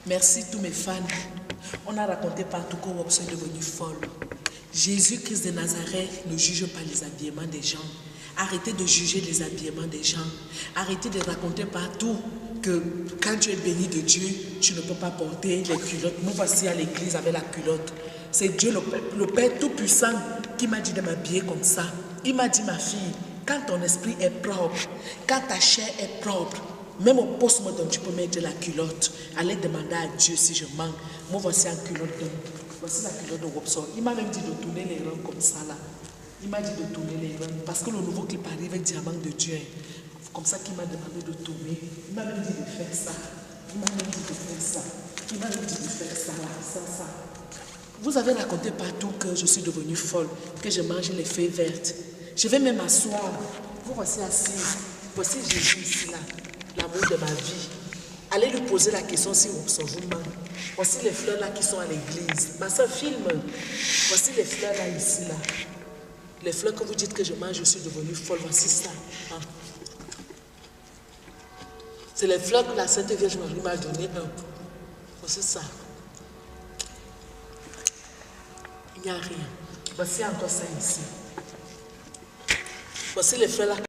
Merci tous mes fans. On a raconté partout que Wopso est devenu folle. Jésus-Christ de Nazareth ne juge pas les habillements des gens. Arrêtez de juger les habillements des gens. Arrêtez de raconter partout que quand tu es béni de Dieu, tu ne peux pas porter les culottes. Nous voici à l'église avec la culotte. C'est Dieu le Père Tout-Puissant qui m'a dit de m'habiller comme ça. Il m'a dit, ma fille, quand ton esprit est propre, quand ta chair est propre, même au post-mortem, tu peux mettre la culotte. Allez demander à Dieu si je manque. Moi, voici un culotte. Voici la culotte de Wopso. Il m'a même dit de tourner les reins comme ça là. Il m'a dit de tourner les reins. Parce que le nouveau clip arrive avec Diamant de Dieu. Comme ça qu'il m'a demandé de tourner. Il m'a même dit de faire ça. Il m'a même dit de faire ça. Il m'a même dit de faire ça là. Ça. Vous avez raconté partout que je suis devenue folle. Que je mange les feuilles vertes. Je vais même m'asseoir. Vous voici assis. Voici Jésus ici là. L'amour de ma vie. Allez lui poser la question si Wopso vous manque. Voici les fleurs là qui sont à l'église. Ma soeur filme. Voici les fleurs là ici là. Les fleurs que vous dites que je mange, je suis devenue folle. Voici ça. Hein. C'est les fleurs que la Sainte Vierge Marie m'a donné. Voici ça. Il n'y a rien. Voici encore ça ici. Voici les fleurs là.